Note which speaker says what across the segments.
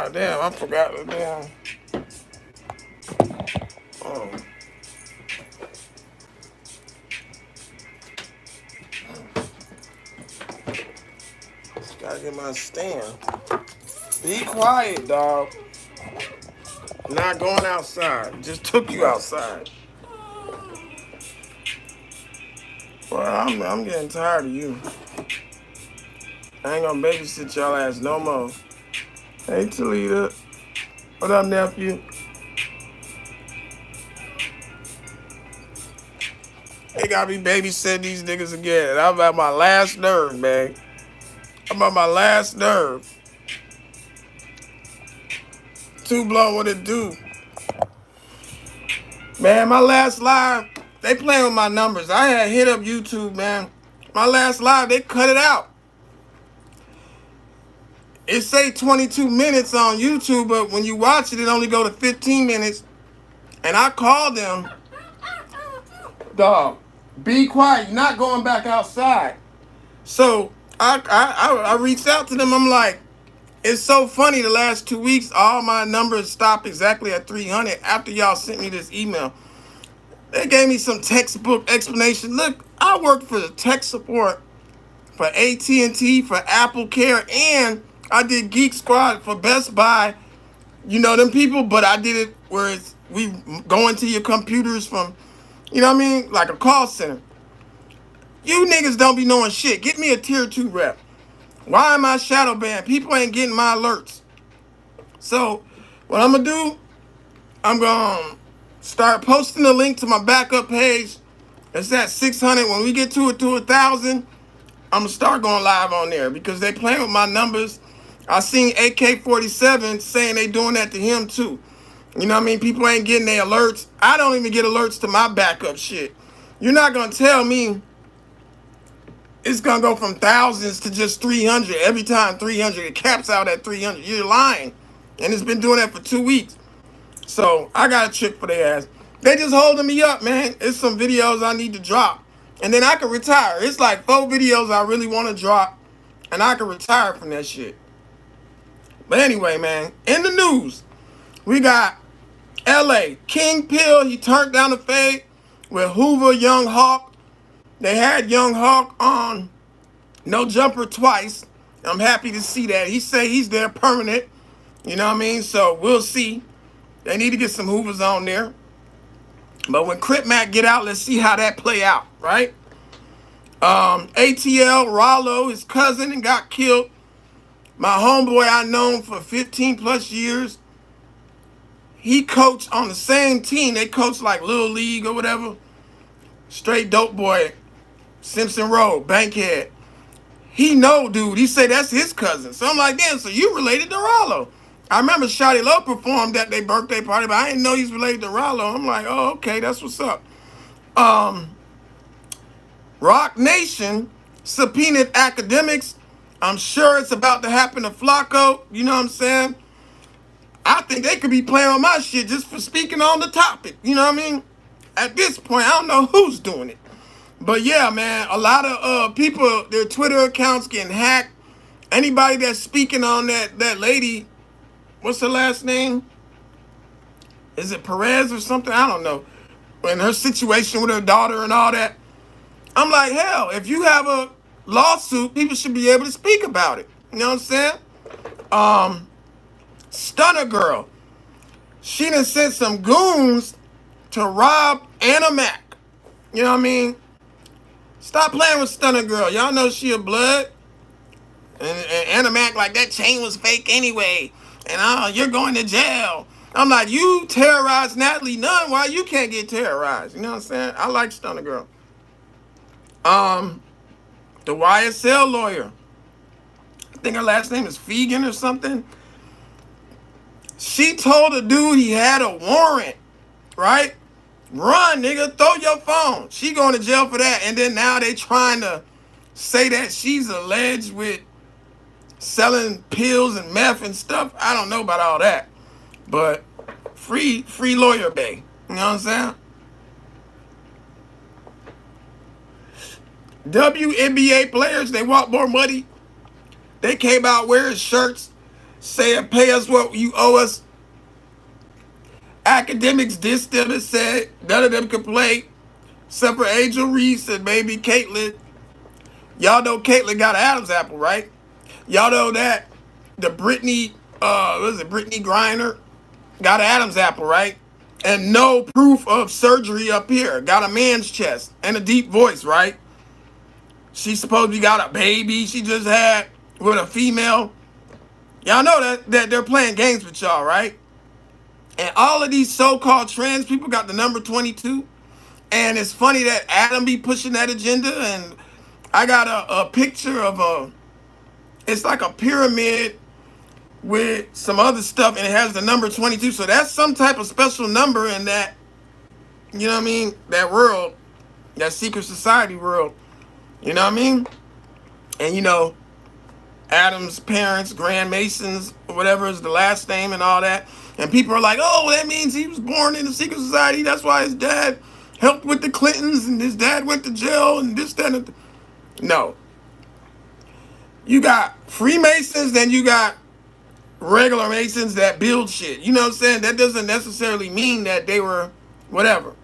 Speaker 1: God damn, I forgot the damn. Oh. Just gotta get my stand. Be quiet, dog. Not going outside. Just took you outside. Well, I'm getting tired of you. I ain't gonna babysit y'all ass no more. Hey, Talita. What up, nephew? They gotta be babysitting these niggas again. I'm at my last nerve, man. I'm at my last nerve. Too blown what it do. Man, my last live, they playing with my numbers. I had hit up YouTube, man. My last live, they cut it out. It say 22 minutes on YouTube, but when you watch it, it only go to 15 minutes. And I called them, dog, be quiet. You're not going back outside. So I reached out to them. I'm like, it's so funny. The last 2 weeks, all my numbers stopped exactly at 300 after y'all sent me this email. They gave me some textbook explanation. Look, I worked for the tech support for AT&T, for Apple Care, and I did Geek Squad for Best Buy. You know them people, but I did it where it's, we go into your computers from, you know what I mean? Like a call center. You niggas don't be knowing shit. Get me a tier 2 rep. Why am I shadow banned? People ain't getting my alerts. So what I'm gonna do, I'm gonna start posting the link to my backup page. It's at 600. When we get to 1,000, I'm gonna start going live on there because they playing with my numbers. I seen AK-47 saying they doing that to him too. You know what I mean? People ain't getting their alerts. I don't even get alerts to my backup shit. You're not gonna tell me it's gonna go from thousands to just 300 every time. 300, it caps out at 300. You're lying, and it's been doing that for 2 weeks. So I got a trick for their ass. They just holding me up, man. It's some videos I need to drop, and then I can retire. It's like 4 videos I really want to drop, and I can retire from that shit. But anyway, man, in the news, we got LA King Pill. He turned down the fade with Hoover, Young Hawk. They had Young Hawk on No Jumper twice. I'm happy to see that. He say he's there permanent. You know what I mean? So we'll see. They need to get some Hoovers on there. But when Crip Mac get out, let's see how that play out, right? ATL, Rollo, his cousin, and got killed. My homeboy I known for 15 plus years. He coached on the same team. They coached like Little League or whatever. Straight dope boy. Simpson Road, Bankhead. He know, dude. He say that's his cousin. So I'm like, damn, so you related to Rollo. I remember Shotty Low performed at their birthday party, but I didn't know he's related to Rollo. I'm like, oh, okay, that's what's up. Rock Nation subpoenaed academics. I'm sure it's about to happen to Flacco. You know what I'm saying? I think they could be playing on my shit just for speaking on the topic. You know what I mean? At this point, I don't know who's doing it. But yeah, man, a lot of people, their Twitter accounts getting hacked. Anybody that's speaking on that lady, what's her last name? Is it Perez or something? I don't know. And her situation with her daughter and all that. I'm like, hell, if you have a lawsuit, people should be able to speak about it. You know what I'm saying? Stunna girl. She done sent some goons to rob Anna Mac. You know what I mean? Stop playing with Stunna girl. Y'all know she a blood. And Anna Mac like, that chain was fake anyway. And you're going to jail. I'm like, you terrorized Natalie Nunn. Why you can't get terrorized? You know what I'm saying? I like Stunna girl. The YSL lawyer. I think her last name is Fegan or something. She told a dude he had a warrant, right? Run, nigga, throw your phone. She going to jail for that. And then now they trying to say that she's alleged with selling pills and meth and stuff. I don't know about all that. But free lawyer bay. You know what I'm saying? WNBA players, they want more money. They came out wearing shirts saying pay us what you owe us. Academics dissed them and said none of them could play except for Angel Reese and maybe Caitlyn. Y'all know Caitlyn got an Adam's apple, right? Y'all know that the Brittany Griner got an Adam's apple, right? And no proof of surgery up here. Got a man's chest and a deep voice, right? She supposedly got a baby she just had with a female. Y'all know that they're playing games with y'all, right? And all of these so-called trans people got the number 22. And it's funny that Adam be pushing that agenda. And I got a picture of it's like a pyramid with some other stuff, and it has the number 22. So that's some type of special number in that, you know what I mean? That world, that secret society world. You know what I mean? And you know, Adam's parents, Grand Masons, whatever is the last name and all that. And people are like, oh, that means he was born in a secret society. That's why his dad helped with the Clintons and his dad went to jail and this, that, and no. You got Freemasons, then you got regular Masons that build shit. You know what I'm saying? That doesn't necessarily mean that they were whatever.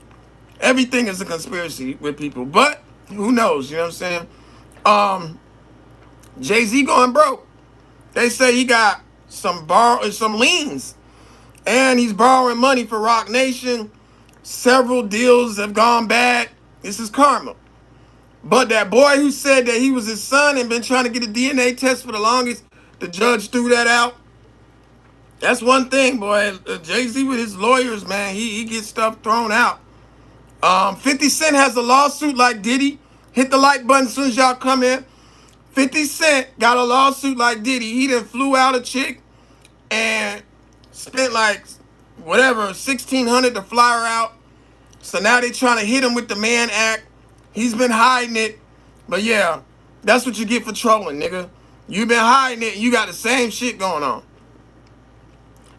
Speaker 1: Everything is a conspiracy with people, but who knows? You know what I'm saying? Jay-Z going broke. They say he got some liens, and he's borrowing money for Rock Nation. Several deals have gone bad. This is karma. But that boy who said that he was his son and been trying to get a DNA test for the longest, the judge threw that out. That's one thing, boy. Jay-Z with his lawyers, man, he gets stuff thrown out. 50 Cent has a lawsuit like Diddy. Hit the like button as soon as y'all come in. 50 Cent got a lawsuit like Diddy. He done flew out a chick and spent like whatever, $1,600 to fly her out. So now they trying to hit him with the Mann Act. He's been hiding it. But yeah, that's what you get for trolling, nigga. You been hiding it and you got the same shit going on.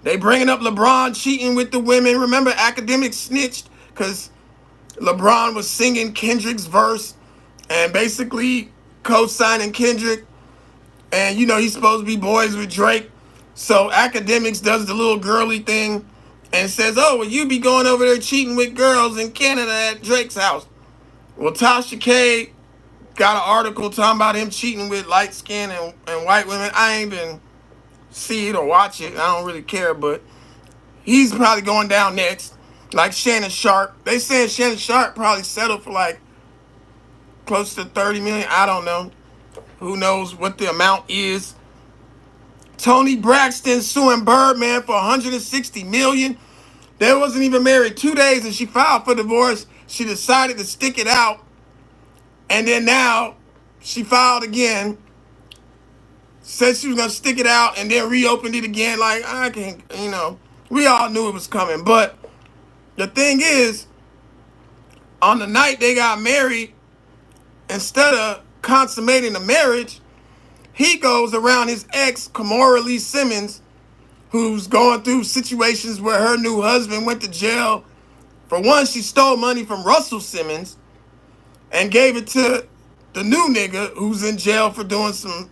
Speaker 1: They bringing up LeBron cheating with the women. Remember, academics snitched because LeBron was singing Kendrick's verse and basically co-signing Kendrick. And, you know, he's supposed to be boys with Drake. So academics does the little girly thing and says, oh, well, you be going over there cheating with girls in Canada at Drake's house. Well, Tasha K got an article talking about him cheating with light skin and white women. I ain't been see it or watch it. I don't really care, but he's probably going down next. Like Shannon Sharp. They saying Shannon Sharp probably settled for like close to 30 million. I don't know. Who knows what the amount is. Toni Braxton suing Birdman for 160 million. They wasn't even married 2 days and she filed for divorce. She decided to stick it out. And then now she filed again. Said she was going to stick it out and then reopened it again. Like, I can't, you know, we all knew it was coming. But the thing is, on the night they got married, instead of consummating the marriage, he goes around his ex, Kimora Lee Simmons, who's going through situations where her new husband went to jail. For one, she stole money from Russell Simmons and gave it to the new nigga who's in jail for doing some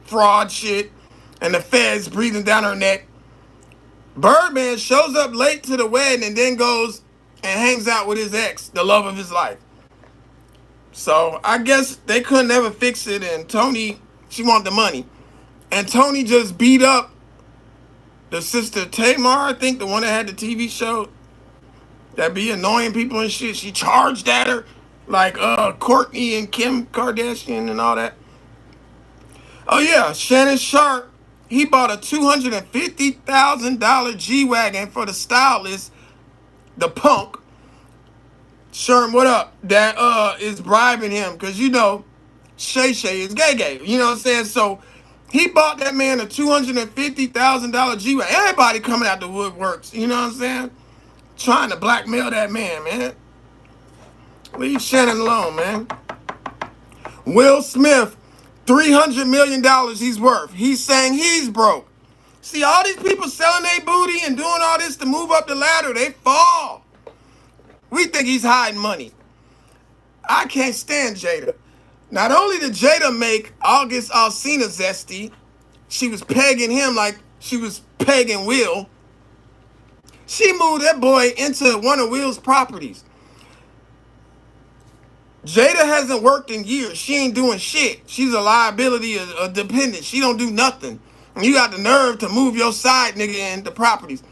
Speaker 1: fraud shit, and the feds breathing down her neck. Birdman shows up late to the wedding and then goes and hangs out with his ex, the love of his life. So I guess they couldn't ever fix it, and Toni, she wanted the money. And Toni just beat up the sister Tamar, I think, the one that had the TV show that be annoying people and shit. She charged at her like Kourtney and Kim Kardashian and all that. Oh yeah, Shannon Sharp, he bought a $250,000 G-Wagon for the stylist, the punk. Sherm, what up? That is bribing him, because you know, Shay Shay is gay. You know what I'm saying? So he bought that man a $250,000 G-Wagon. Everybody coming out the woodworks, you know what I'm saying? Trying to blackmail that man. Leave Shannon alone, man. Will Smith, $300 million he's worth. He's saying he's broke. See, all these people selling their booty and doing all this to move up the ladder, they fall. We think he's hiding money. I can't stand Jada. Not only did Jada make August Alsina zesty, she was pegging him like she was pegging Will. She moved that boy into one of Will's properties. Jada hasn't worked in years. She ain't doing shit. She's a liability, a dependent. She don't do nothing. And you got the nerve to move your side nigga into properties.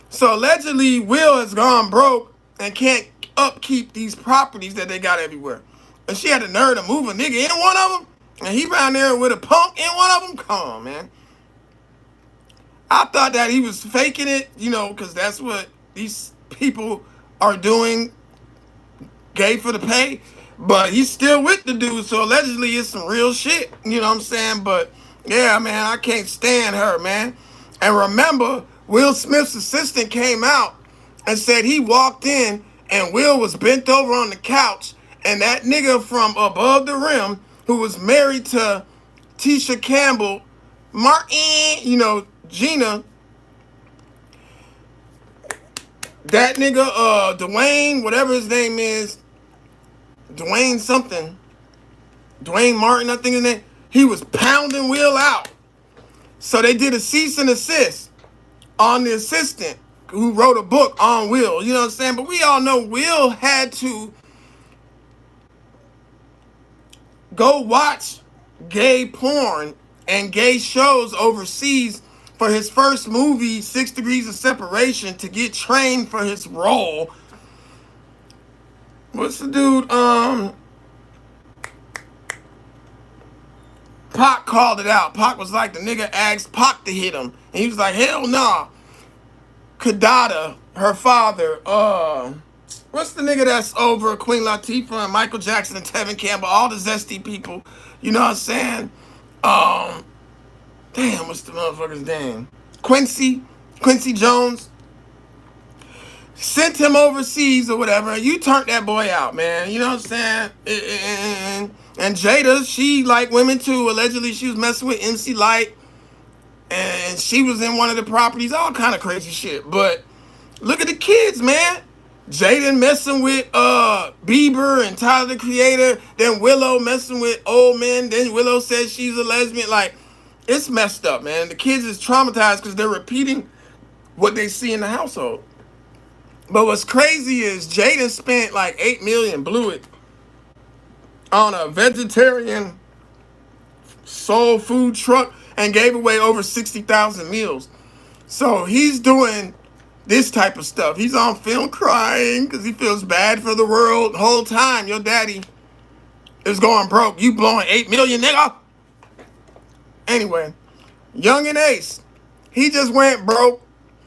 Speaker 1: So allegedly, Will has gone broke and can't upkeep these properties that they got everywhere. And she had the nerve to move a nigga in one of them. And he around there with a punk in one of them. Come on, man. I thought that he was faking it, you know, because that's what these people are doing, gay for the pay. But he's still with the dude, so allegedly it's some real shit, you know what I'm saying? But yeah, man, I can't stand her, man. And remember, Will Smith's assistant came out and said he walked in and Will was bent over on the couch, and that nigga from Above the Rim, who was married to Tisha Campbell, Martin, you know, Gina, that nigga, Dwayne, whatever his name is, Dwayne something, Dwayne Martin, I think his name, he was pounding Will out. So they did a cease and desist on the assistant who wrote a book on Will, you know what I'm saying? But we all know Will had to go watch gay porn and gay shows overseas for his first movie, 6 Degrees of Separation, to get trained for his role. What's the dude? Pac called it out. Pac was like, the nigga asked Pac to hit him. And he was like, hell nah. Kadada, her father, what's the nigga that's over Queen Latifah and Michael Jackson and Tevin Campbell, all the zesty people, you know what I'm saying? Damn, what's the motherfucker's name? Quincy Jones. Sent him overseas or whatever. You turned that boy out, man. You know what I'm saying? And Jada, she like women too. Allegedly, she was messing with MC Lyte. And she was in one of the properties. All kind of crazy shit. But look at the kids, man. Jaden messing with Bieber and Tyler the Creator. Then Willow messing with old men. Then Willow says she's a lesbian. Like, it's messed up, man. The kids is traumatized because they're repeating what they see in the household. But what's crazy is Jaden spent like $8 million, blew it, on a vegetarian soul food truck and gave away over 60,000 meals. So he's doing this type of stuff. He's on film crying because he feels bad for the world. The whole time your daddy is going broke. You blowing $8 million, nigga. Anyway, Yungeen Ace, he just went broke.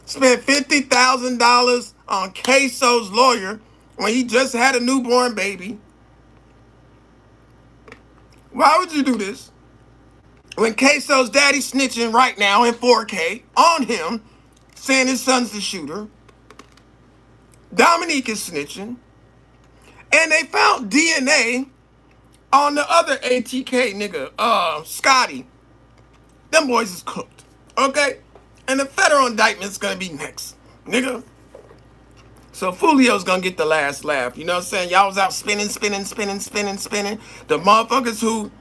Speaker 1: Spent $50,000 on Ksoo's lawyer when he just had a newborn baby. Why would you do this? When Ksoo's daddy snitching right now in 4K on him, saying his son's the shooter. Dominique is snitching. And they found DNA on the other ATK nigga, Scotty. Them boys is cooked. Okay? And the federal indictment's gonna be next, nigga. So Fulio's gonna get the last laugh. You know what I'm saying? Y'all was out spinning. The motherfuckers who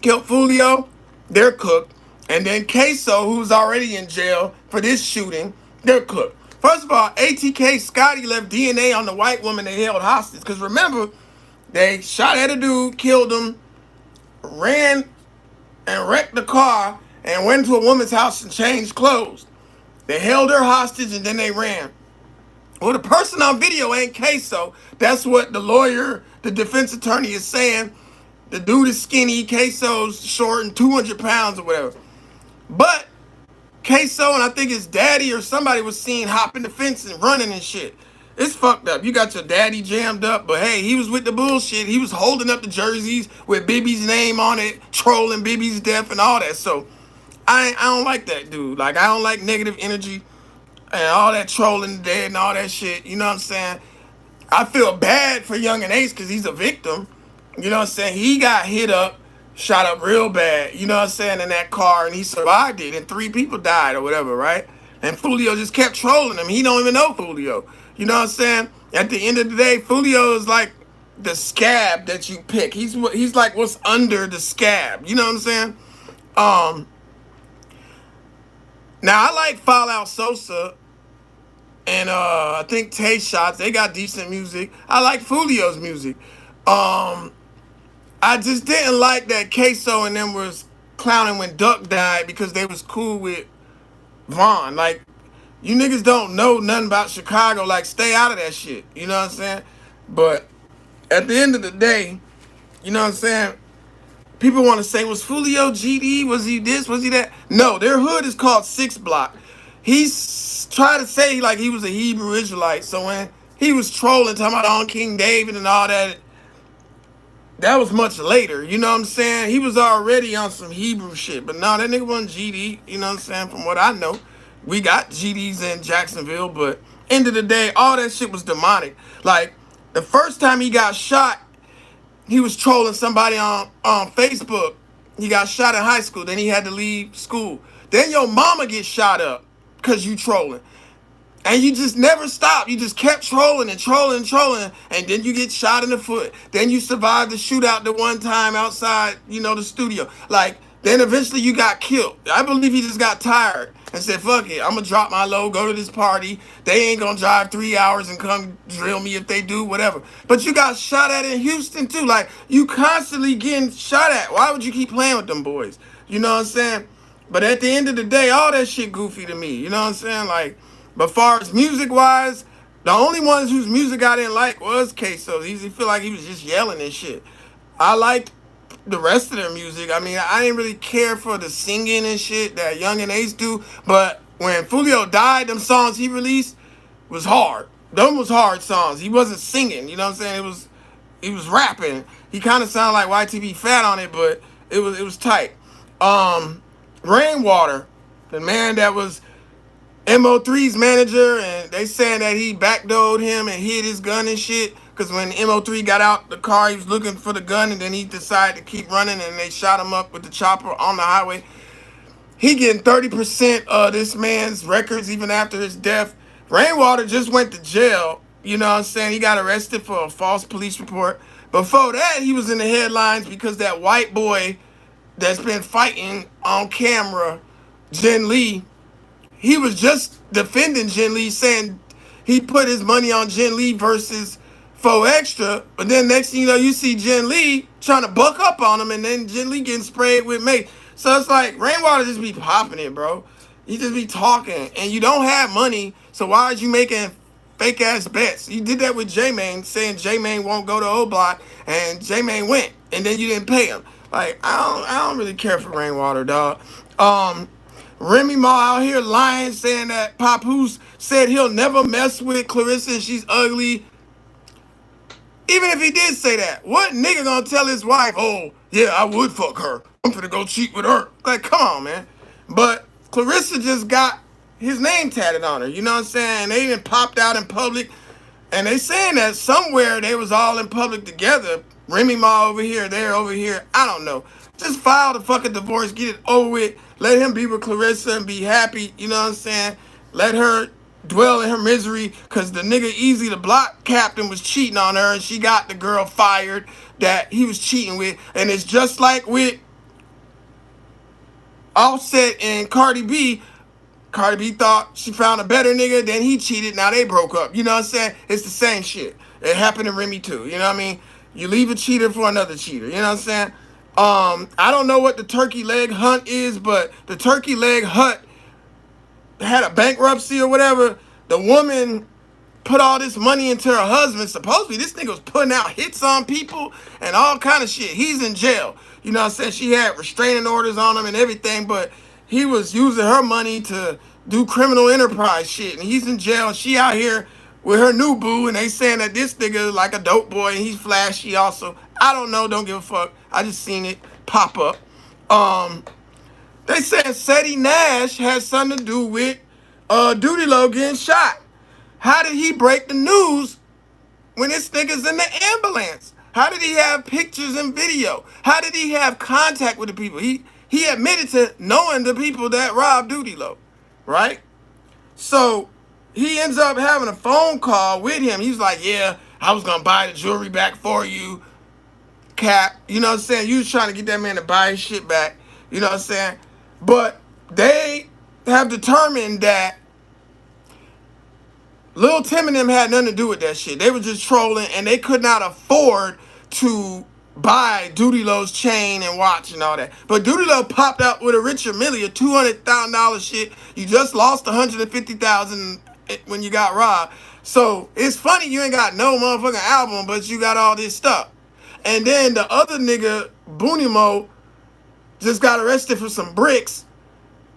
Speaker 1: killed Fulio, they're cooked. And then ksoo, who's already in jail for this shooting, they're cooked. First of all, ATK Scotty left DNA on the white woman they held hostage. Because remember, they shot at a dude, killed him, ran and wrecked the car, and went to a woman's house and changed clothes. They held her hostage and then they ran. Well, the person on video ain't ksoo. That's what the lawyer, the defense attorney is saying. The dude is skinny, ksoo's short and 200 pounds or whatever. But ksoo and I think his daddy or somebody was seen hopping the fence and running and shit. It's fucked up. You got your daddy jammed up, but hey, he was with the bullshit. He was holding up the jerseys with Bibi's name on it, trolling Bibi's death and all that. So I don't like that dude. Like, I don't like negative energy and all that trolling the dead and all that shit. You know what I'm saying? I feel bad for Yungeen Ace because he's a victim. You know what I'm saying? He got hit up, shot up real bad, you know what I'm saying, in that car, and he survived it, and 3 people died or whatever, right? And Fulio just kept trolling him. He don't even know Fulio. You know what I'm saying? At the end of the day, Fulio is like the scab that you pick. He's like what's under the scab. You know what I'm saying? Now I like Fallout Sosa and I think Tay Shots. They got decent music. I like Fulio's music. I just didn't like that ksoo and them was clowning when Duck died because they was cool with Vaughn. Like, you niggas don't know nothing about Chicago. Like, stay out of that shit. You know what I'm saying? But at the end of the day, you know what I'm saying? People want to say, was Fulio GD? Was he this? Was he that? No, their hood is called Six Block. He's trying to say like he was a Hebrew Israelite. So when he was trolling, talking about on King David and all that, that was much later. You know what I'm saying? He was already on some Hebrew shit. But no, that nigga wasn't GD. You know what I'm saying? From what I know, we got GDs in Jacksonville. But end of the day, all that shit was demonic. Like, the first time he got shot, he was trolling somebody on Facebook. He got shot in high school. Then he had to leave school. Then your mama gets shot up because you trolling. And you just never stopped. You just kept trolling and trolling and trolling. And then you get shot in the foot. Then you survived the shootout the one time outside, the studio. Like, then eventually you got killed. I believe he just got tired and said, fuck it, I'm going to drop my load, go to this party. They ain't going to drive 3 hours and come drill me if they do, whatever. But you got shot at in Houston, too. Like, you constantly getting shot at. Why would you keep playing with them boys? You know what I'm saying? But at the end of the day, all that shit goofy to me. You know what I'm saying? Like, but far as music-wise, the only ones whose music I didn't like was ksoo. He feel like he was just yelling and shit. I liked the rest of their music. I mean, I didn't really care for the singing and shit that Yungeen Ace do, but when Fulio died, them songs he released was hard. Them was hard songs. He wasn't singing, you know what I'm saying? He was rapping. He kind of sounded like YTV Fat on it, but it was tight. Rainwater, the man that was MO3's manager, and they saying that he backdoored him and hid his gun and shit. Because when MO3 got out the car, he was looking for the gun, and then he decided to keep running, and they shot him up with the chopper on the highway. He getting 30% of this man's records even after his death. Rainwater just went to jail. You know what I'm saying? He got arrested for a false police report. Before that, he was in the headlines because that white boy that's been fighting on camera, Jen Lee, he was just defending Jen Lee, saying he put his money on Jen Lee versus 4Extra. But then next thing you know, you see Jen Lee trying to buck up on him, and then Jen Lee getting sprayed with mace. So it's like, Rainwater just be popping it, bro. He just be talking, and you don't have money, so why are you making fake ass bets? You did that with J-Mane, saying J-Mane won't go to O Block, and J-Mane went, and then you didn't pay him. Like, I don't really care for Rainwater, dog. Remy Ma out here lying, saying that Papoose said he'll never mess with Clarissa and she's ugly. Even if he did say that, what nigga gonna tell his wife, oh, yeah, I would fuck her. I'm finna go cheat with her. Like, come on, man. But Clarissa just got his name tatted on her, you know what I'm saying? They even popped out in public, and they saying that somewhere they was all in public together. Remy Ma over here, they're over here. I don't know. Just file the fucking divorce, get it over with. Let him be with Clarissa and be happy, you know what I'm saying? Let her dwell in her misery, because the nigga Easy, the block captain, was cheating on her, and she got the girl fired that he was cheating with. And it's just like with Offset and Cardi B. Cardi B thought she found a better nigga, then he cheated, now they broke up. You know what I'm saying? It's the same shit. It happened to Remy too, you know what I mean? You leave a cheater for another cheater, you know what I'm saying? I don't know what the turkey leg hunt is, but the turkey leg hunt had a bankruptcy or whatever. The woman put all this money into her husband. Supposedly this nigga was putting out hits on people and all kind of shit. He's in jail. You know what I'm saying? She had restraining orders on him and everything, but he was using her money to do criminal enterprise shit. And he's in jail. And she out here with her new boo, and they saying that this nigga is like a dope boy and he's flashy also. I don't know. Don't give a fuck. I just seen it pop up. They said Seti Nash has something to do with Duty Low getting shot. How did he break the news when this nigga's in the ambulance? How did he have pictures and video? How did he have contact with the people? He admitted to knowing the people that robbed Duty Low, right? So he ends up having a phone call with him. He's like, yeah, I was going to buy the jewelry back for you, Cap. You know what I'm saying? You was trying to get that man to buy his shit back. You know what I'm saying? But they have determined that Lil Tim and them had nothing to do with that shit. They were just trolling, and they could not afford to buy Duty Low's chain and watch and all that. But Duty Low popped out with a Richard Mille, a $200,000 shit. You just lost $150,000 when you got robbed. So it's funny you ain't got no motherfucking album, but you got all this stuff. And then the other nigga, Boonimo, just got arrested for some bricks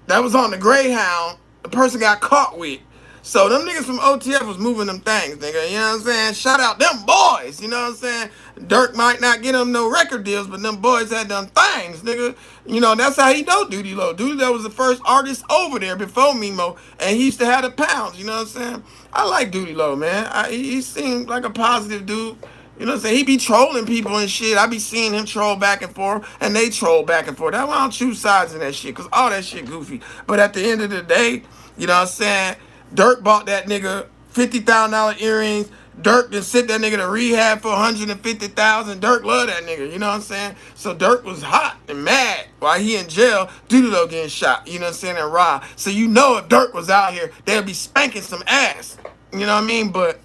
Speaker 1: that was on the Greyhound. The person got caught with. So them niggas from OTF was moving them things, nigga. You know what I'm saying? Shout out them boys. You know what I'm saying? Dirk might not get them no record deals, but them boys had done things, nigga. You know, that's how he know Duty Low. Duty Low was the first artist over there before Mimo, and he used to have the pounds. You know what I'm saying? I like Duty Low, man. He seemed like a positive dude. You know what I'm saying? He be trolling people and shit. I be seeing him troll back and forth, and they troll back and forth. That's why I don't choose sides in that shit, because all that shit goofy. But at the end of the day, you know what I'm saying? Dirk bought that nigga $50,000 earrings. Dirk then sent that nigga to rehab for $150,000. Dirk love that nigga, you know what I'm saying? So Dirk was hot and mad while he in jail, Duty Low getting shot, you know what I'm saying, and robbed. So you know if Dirk was out here, they'd be spanking some ass. You know what I mean? But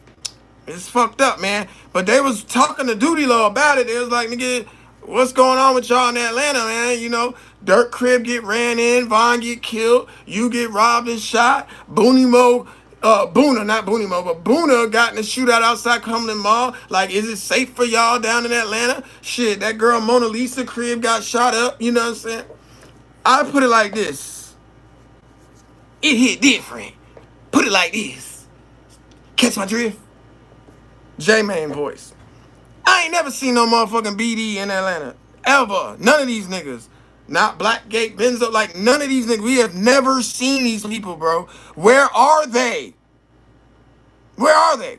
Speaker 1: it's fucked up, man. But they was talking to Duty Low about it. They was like, nigga, what's going on with y'all in Atlanta, man? You know, Dirk crib get ran in, Von get killed, you get robbed and shot, Boonimo, Boona, not Boonimo, but Boona got in a shootout outside Cumberland Mall. Like, is it safe for y'all down in Atlanta? Shit, that girl Mona Lisa crib got shot up, you know what I'm saying? I put it like this. It hit different. Put it like this. Catch my drift? J-Main voice. I ain't never seen no motherfucking BD in Atlanta. Ever. None of these niggas. Not Blackgate, Benzo, like none of these niggas. We have never seen these people, bro. Where are they? Where are they?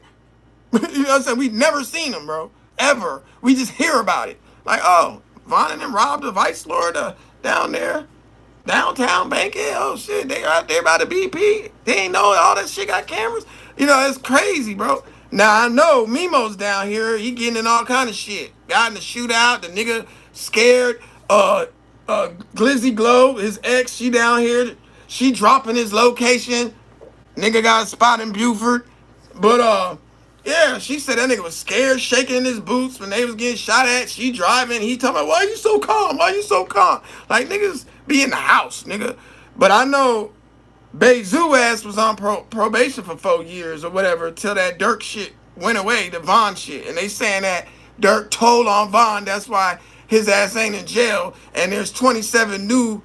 Speaker 1: You know what I'm saying? We've never seen them, bro. Ever. We just hear about it. Like, oh, Von and them robbed the Vice Lord down there. Downtown Bankhead. Oh, shit. They out there by the BP. They ain't know all that shit got cameras. You know, it's crazy, bro. Now, I know Mimo's down here. He getting in all kind of shit. Got in the shootout. The nigga scared. Glizzy Glow, his ex, she down here. She dropping his location. Nigga got a spot in Buford. But, yeah, she said that nigga was scared, shaking in his boots when they was getting shot at. She driving. He talking about, why you so calm? Why you so calm? Like, niggas be in the house, nigga. But I know Bezu ass was on probation for 4 years or whatever till that Dirk shit went away, the Von shit. And they saying that Dirk told on Von. That's why his ass ain't in jail. And there's 27 new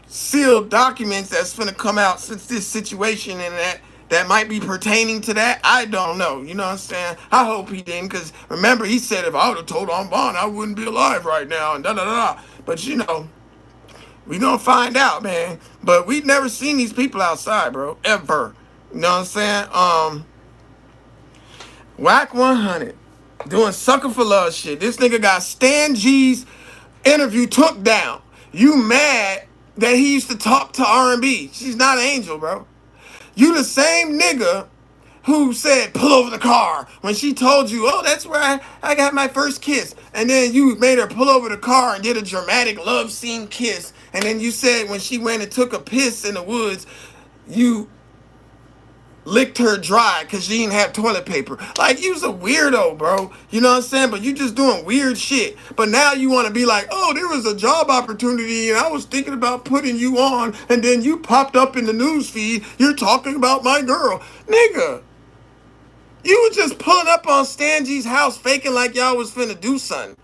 Speaker 1: sealed documents that's finna come out since this situation and that might be pertaining to that. I don't know. You know what I'm saying? I hope he didn't, because remember he said if I would have told on Von, I wouldn't be alive right now and da-da-da. But you know, we gonna find out, man. But we've never seen these people outside, bro. Ever. You know what I'm saying? Wack 100 doing sucker for love shit. This nigga got Stan G's interview took down. You mad that he used to talk to R&B? She's not an angel, bro. You the same nigga who said pull over the car when she told you, oh, that's where I got my first kiss. And then you made her pull over the car and did a dramatic love scene kiss. And then you said when she went and took a piss in the woods, you licked her dry because she didn't have toilet paper. Like, you's a weirdo, bro. You know what I'm saying? But you just doing weird shit. But now you want to be like, oh, there was a job opportunity and I was thinking about putting you on, and then you popped up in the news feed. You're talking about my girl. Nigga, you were just pulling up on Stan G's house faking like y'all was finna do something.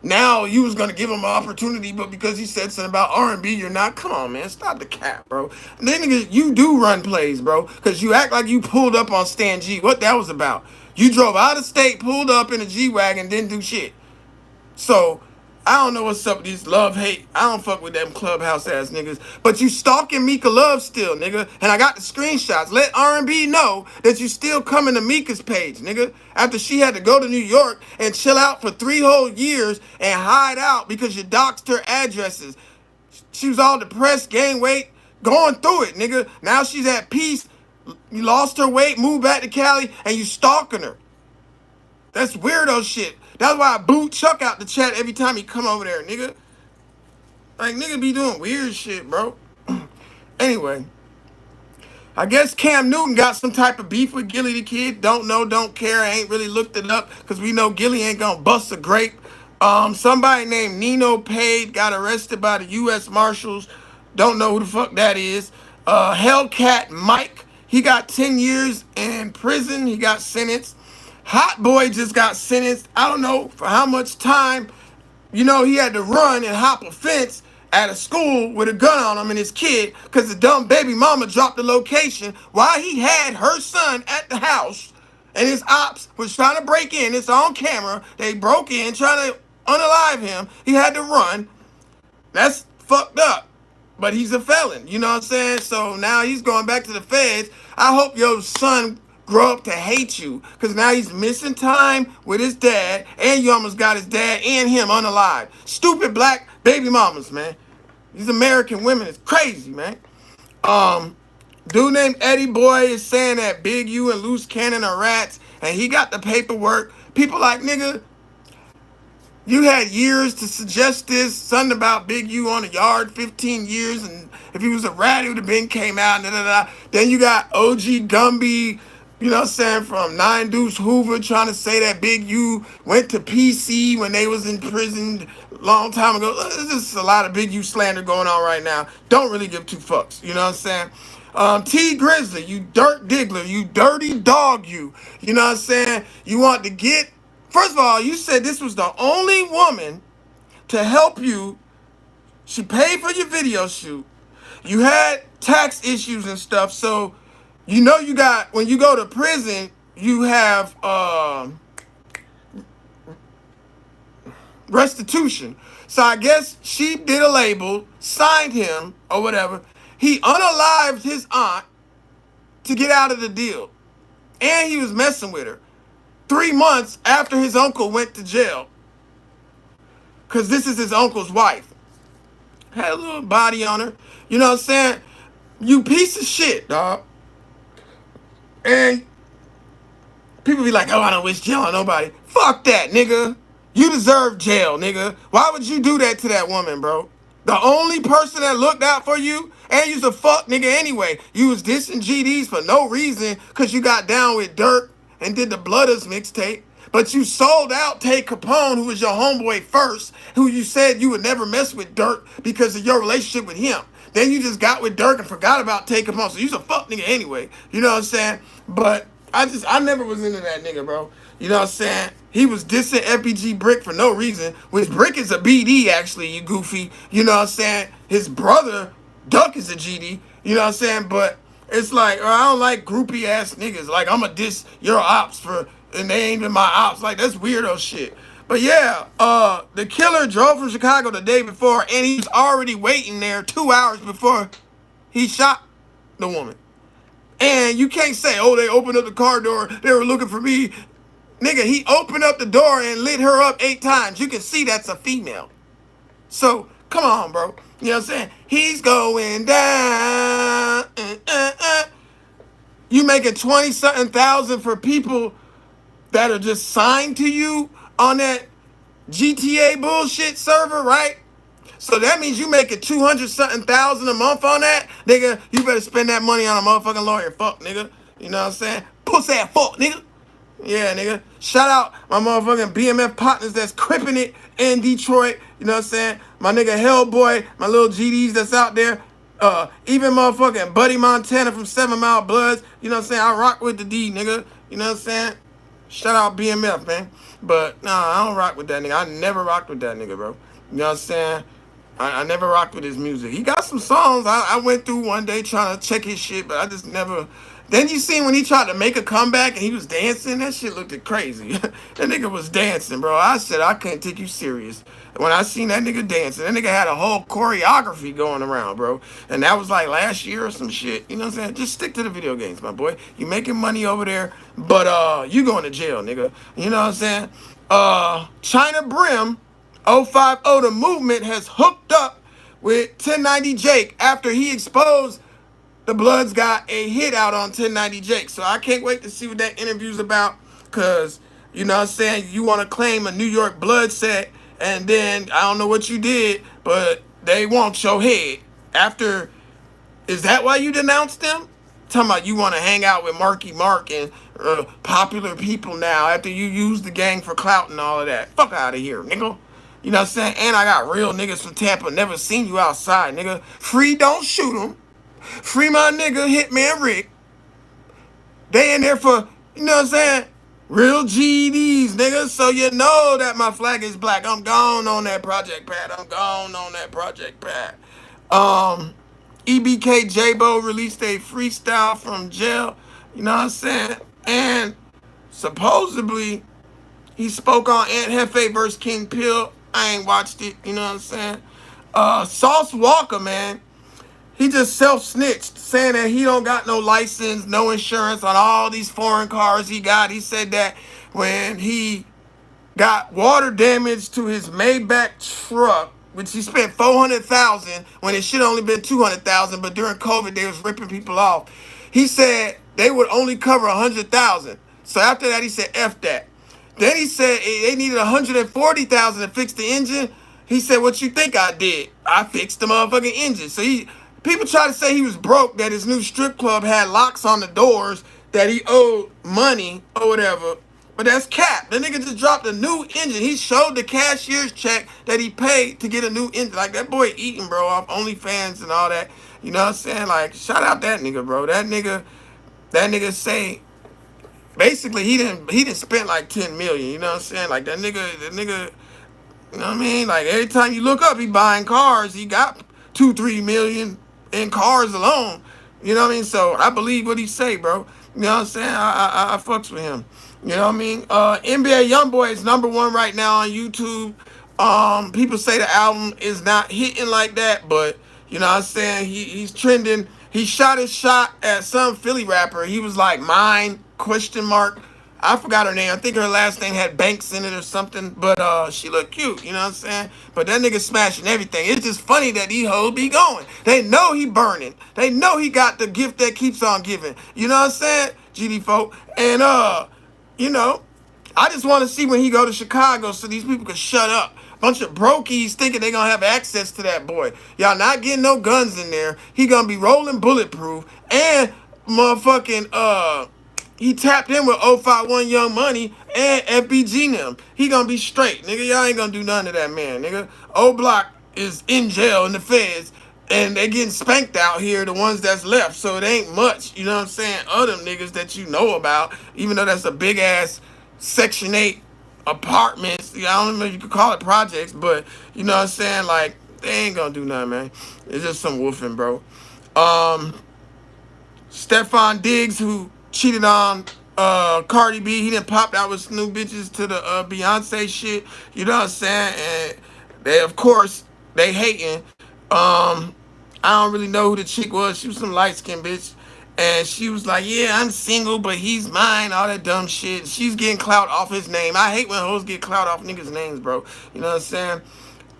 Speaker 1: Now you was gonna give him an opportunity, but because he said something about R&B, you're not. Come on, man, stop the cap, bro. And then nigga, you do run plays, bro, because you act like you pulled up on Stan G. What that was about? You drove out of state, pulled up in a G-Wagon, didn't do shit. So I don't know what's up with these love hate. I don't fuck with them clubhouse ass niggas. But you stalking Mika Love still, nigga. And I got the screenshots. Let R&B know that you still coming to Mika's page, nigga. After she had to go to New York and chill out for 3 whole years and hide out because you doxed her addresses. She was all depressed, gained weight, going through it, nigga. Now she's at peace. You lost her weight, moved back to Cali, and you stalking her. That's weirdo shit. That's why I boot Chuck out the chat every time he come over there, nigga. Like, nigga be doing weird shit, bro. Anyway, I guess Cam Newton got some type of beef with Gilly the Kid. Don't know, don't care. I ain't really looked it up because we know Gilly ain't gonna bust a grape. Somebody named Nino Pade got arrested by the U.S. Marshals. Don't know who the fuck that is. Hellcat Mike, he got 10 years in prison. He got sentenced. Hot Boy just got sentenced. I don't know for how much time. You know, he had to run and hop a fence at a school with a gun on him and his kid because the dumb baby mama dropped the location while he had her son at the house and his ops was trying to break in. It's on camera. They broke in trying to unalive him. He had to run. That's fucked up. But he's a felon, you know what I'm saying? So now he's going back to the feds. I hope your son grow up to hate you because now he's missing time with his dad and you almost got his dad and him unalive. Stupid black baby mamas, man. These American women is crazy, man. Dude named Eddie Boy is saying that Big U and Loose Cannon are rats and he got the paperwork. People like, nigga, you had years to suggest this, something about Big U on the yard, 15 years, and if he was a rat, it would have been came out, da, da, da. Then you got OG Gumby, you know what I'm saying, from Nine Deuce Hoover trying to say that Big U went to PC when they was in prison a long time ago. There's just a lot of Big U slander going on right now. Don't really give two fucks, you know what I'm saying? T Grizzly, you dirt diggler, you dirty dog, you know what I'm saying? You want to get. First of all, you said this was the only woman to help you. She paid for your video shoot. You had tax issues and stuff. So, you know you got, when you go to prison, you have restitution. So I guess she did a label, signed him or whatever. He unalived his aunt to get out of the deal. And he was messing with her 3 months after his uncle went to jail. Because this is his uncle's wife. Had a little body on her. You know what I'm saying? You piece of shit, dog. And people be like, oh, I don't wish jail on nobody. Fuck that, nigga. You deserve jail, nigga. Why would you do that to that woman, bro? The only person that looked out for you, and you's a fuck nigga anyway. You was dissing GDs for no reason because you got down with Turk and did the Blooders mixtape. But you sold out Tay Capone, who was your homeboy first, who you said you would never mess with Turk because of your relationship with him. Then you just got with Turk and forgot about Tay Capone. So you's a fuck nigga anyway. You know what I'm saying? But I never was into that nigga, bro. You know what I'm saying? He was dissing FBG Brick for no reason, which Brick is a BD, actually, you goofy. You know what I'm saying? His brother, Duck, is a GD. You know what I'm saying? But it's like, I don't like groupie ass niggas. Like, I'm a diss your ops for, and they ain't even my ops. Like, that's weirdo shit. But yeah, the killer drove from Chicago the day before, and he was already waiting there 2 hours before he shot the woman. And you can't say, oh, they opened up the car door, they were looking for me. Nigga, he opened up the door and lit her up 8 times. You can see that's a female. So, come on, bro. You know what I'm saying? He's going down. You making 20-something thousand for people that are just signed to you on that GTA bullshit server, right? So that means you making 200-something thousand a month on that? Nigga, you better spend that money on a motherfucking lawyer. Fuck, nigga. You know what I'm saying? Pussy ass fuck, nigga. Yeah, nigga. Shout out my motherfucking BMF partners that's cripping it in Detroit. You know what I'm saying? My nigga Hellboy, my little GDs that's out there. Even motherfucking Buddy Montana from 7 Mile Bloods. You know what I'm saying? I rock with the D, nigga. You know what I'm saying? Shout out BMF, man. But, nah, I don't rock with that nigga. I never rocked with that nigga, bro. You know what I'm saying? I never rocked with his music. He got some songs I went through one day trying to check his shit, but I just never. Then you seen when he tried to make a comeback and he was dancing? That shit looked crazy. That nigga was dancing, bro. I said I couldn't take you serious. When I seen that nigga dancing, that nigga had a whole choreography going around, bro. And that was like last year or some shit. You know what I'm saying? Just stick to the video games, my boy. You making money over there, but you going to jail, nigga. You know what I'm saying? China Brim 050 The Movement has hooked up with 1090 Jake after he exposed the Bloods got a hit out on 1090 Jake. So I can't wait to see what that interview's about because, you know what I'm saying, you want to claim a New York Blood set and then I don't know what you did, but they want your head. After Is that why you denounced them? Talking about you want to hang out with Marky Mark and popular people now after you used the gang for clout and all of that. Fuck out of here, nigga. You know what I'm saying? And I got real niggas from Tampa. Never seen you outside, nigga. Free, don't shoot 'em. Free my nigga, Hitman Rick. They in there for, you know what I'm saying? Real GEDs, nigga. So you know that my flag is black. I'm gone on that project pad. I'm gone on that project pad. EBK J-Bo released a freestyle from jail. You know what I'm saying? And supposedly he spoke on Aunt Hefe versus King Pill. I ain't watched it. You know what I'm saying? Sauce Walker, man. He just self-snitched, saying that he don't got no license, no insurance on all these foreign cars he got. He said that when he got water damage to his Maybach truck, which he spent $400,000 when it should only been $200,000, but during COVID they was ripping people off. He said they would only cover $100,000. So after that he said F that. Then he said they needed $140,000 to fix the engine. He said, "What you think I did? I fixed the motherfucking engine." So people try to say he was broke, that his new strip club had locks on the doors, that he owed money or whatever. But that's cap. The nigga just dropped a new engine. He showed the cashier's check that he paid to get a new engine. Like, that boy eating, bro, off OnlyFans and all that. You know what I'm saying? Like, shout out that nigga, bro. That nigga say, basically he didn't spend like 10 million. You know what I'm saying? Like, that nigga, you know what I mean? Like, every time you look up, he buying cars. He got 2-3 million in cars alone. You know what I mean? So I believe what he say, bro. You know what I'm saying? I fucks with him. You know what I mean? NBA YoungBoy is #1 right now on YouTube. People say the album is not hitting like that, but you know what I'm saying? He's trending. He shot his shot at some Philly rapper. He was like, mine, question mark. I forgot her name. I think her last name had Banks in it or something. But she looked cute, you know what I'm saying? But that nigga smashing everything. It's just funny that these hoes be going. They know he burning. They know he got the gift that keeps on giving. You know what I'm saying? GD folk. And you know, I just want to see when he go to Chicago so these people can shut up. Bunch of brokies thinking they gonna have access to that boy. Y'all not getting no guns in there. He gonna be rolling bulletproof. And motherfucking he tapped in with 051 Young Money and FBG them. He gonna be straight, nigga. Y'all ain't gonna do none of that, man, nigga. O Block is in jail in the feds, and they getting spanked out here, the ones that's left. So it ain't much, you know what I'm saying, of them niggas that you know about, even though that's a big ass Section 8 apartments. I don't know if you could call it projects, but you know what I'm saying, like, they ain't gonna do nothing, man. It's just some woofing, bro. Stephon Diggs, who cheated on Cardi B, he done popped out with some new bitches to the Beyonce shit. You know what I'm saying? And they, of course, they hating. I don't really know who the chick was. She was some light-skinned bitch. And she was like, yeah, I'm single, but he's mine, all that dumb shit. She's getting clout off his name. I hate when hoes get clout off niggas' names, bro. You know what I'm saying?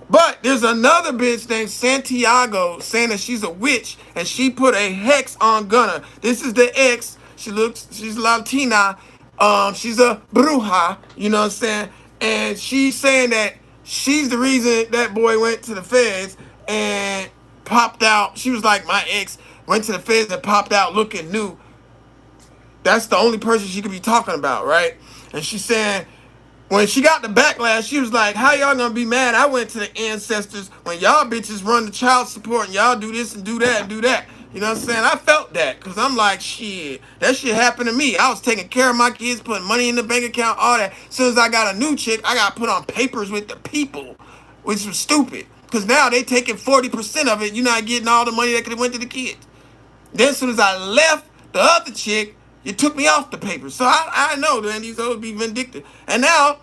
Speaker 1: But there's another bitch named Santiago saying that she's a witch and she put a hex on Gunna. This is the ex. She's Latina. She's a bruja, you know what I'm saying? And she's saying that she's the reason that boy went to the feds and popped out. She was like, my ex went to the feds and popped out looking new. That's the only person she could be talking about, right? And she's saying, when she got the backlash, she was like, how y'all gonna be mad? I went to the ancestors when y'all bitches run the child support and y'all do this and do that and do that. You know what I'm saying? I felt that because I'm like, shit, that shit happened to me. I was taking care of my kids, putting money in the bank account, all that. As soon as I got a new chick, I got put on papers with the people, which was stupid. Because now they taking 40% of it. You're not getting all the money that could have went to the kids. Then as soon as I left the other chick, you took me off the paper. So I know that these hoes be vindictive. And now,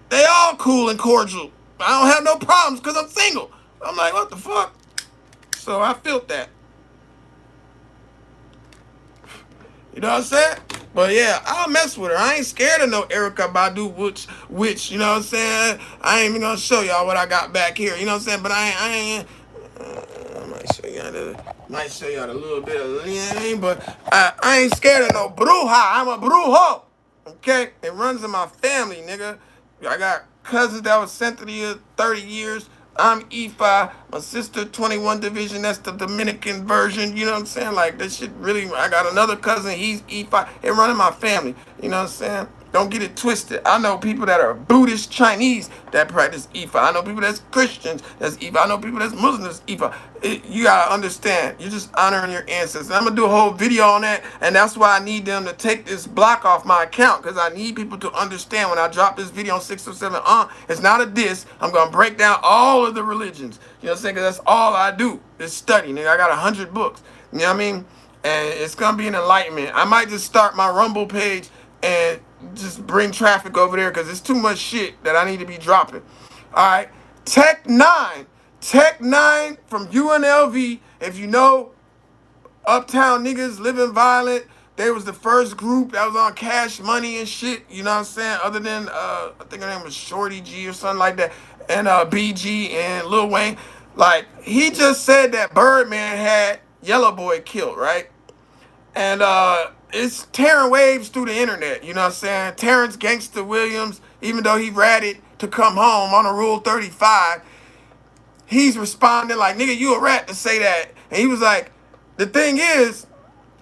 Speaker 1: they all cool and cordial. I don't have no problems because I'm single. I'm like, what the fuck? So I felt that. You know what I'm saying? But yeah, I'll mess with her. I ain't scared of no Erykah Badu witch, you know what I'm saying? I ain't even gonna show y'all what I got back here, you know what I'm saying? But I ain't I might show y'all a little bit of, you know what I mean? But I ain't scared of no bruja. I'm a brujo. Okay? It runs in my family, nigga. I got cousins that was sent to the 30 years. I'm E5. My sister 21 division. That's the Dominican version. You know what I'm saying? Like this shit really. I got another cousin. He's E5. It running my family. You know what I'm saying? Don't get it twisted. I know people that are Buddhist Chinese that practice E5. I know people that's Christians that's E5. I know people that's Muslims that's E5. You gotta understand. You're just honoring your ancestors. I'm gonna do a whole video on that, and that's why I need them to take this block off my account because I need people to understand when I drop this video on 607. It's not a diss. I'm gonna break down all of the religions. You know what I'm saying? Because that's all I do is study. Nigga, I got 100 books. You know what I mean? And it's gonna be an enlightenment. I might just start my Rumble page and just bring traffic over there because it's too much shit that I need to be dropping. All right, Tech 9. Tech 9 from UNLV. If you know Uptown Niggas Living Violent, they was the first group that was on Cash Money and shit. You know what I'm saying? Other than, I think her name was Shorty G or something like that. And BG and Lil Wayne. Like, he just said that Birdman had Yellow Boy killed, right? And it's tearing waves through the internet, you know what I'm saying? Terrence Gangster Williams, even though he ratted to come home on a Rule 35, he's responding like, nigga, you a rat to say that. And he was like, the thing is,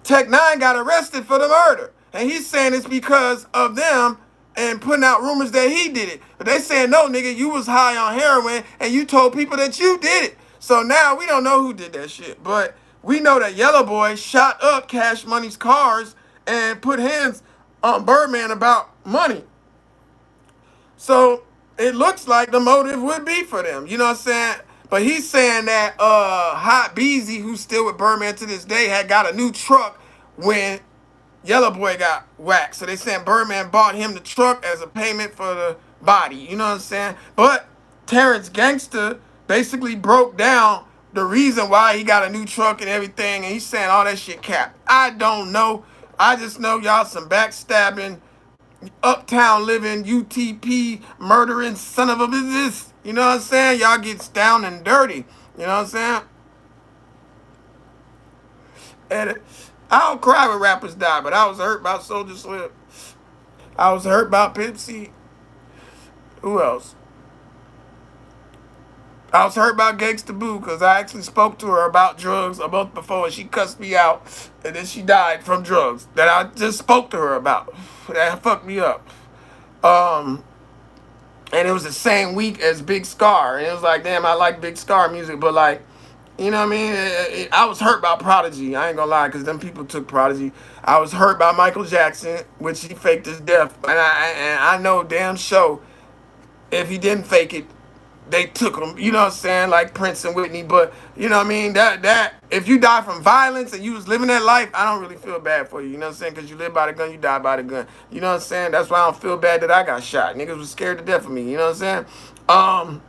Speaker 1: Tech 9 got arrested for the murder. And he's saying it's because of them and putting out rumors that he did it. But they saying, no, nigga, you was high on heroin and you told people that you did it. So now we don't know who did that shit. But we know that Yellow Boy shot up Cash Money's cars and put hands on Birdman about money. So it looks like the motive would be for them. You know what I'm saying? But he's saying that Hot Beezy, who's still with Birdman to this day, had got a new truck when Yellow Boy got whacked. So they saying Birdman bought him the truck as a payment for the body. You know what I'm saying? But Terrence Gangster basically broke down the reason why he got a new truck and everything. And he's saying all that shit cap. I don't know. I just know y'all some backstabbing, uptown living, UTP murdering son of a business. You know what I'm saying? Y'all gets down and dirty. You know what I'm saying? And I don't cry when rappers die, but I was hurt about Soulja Slim. I was hurt about Pepsi. Who else? I was hurt about Gangsta Boo because I actually spoke to her about drugs a month before and she cussed me out and then she died from drugs that I just spoke to her about. That fucked me up. And it was the same week as Big Scar. And it was like, damn, I like Big Scar music, but like, you know what I mean? I was hurt by Prodigy. I ain't gonna lie, because them people took Prodigy. I was hurt by Michael Jackson, which he faked his death. And I know damn sure if he didn't fake it, they took him. You know what I'm saying? Like Prince and Whitney. But, you know what I mean? That if you die from violence and you was living that life, I don't really feel bad for you. You know what I'm saying? Because you live by the gun, you die by the gun. You know what I'm saying? That's why I don't feel bad that I got shot. Niggas was scared to death of me. You know what I'm saying?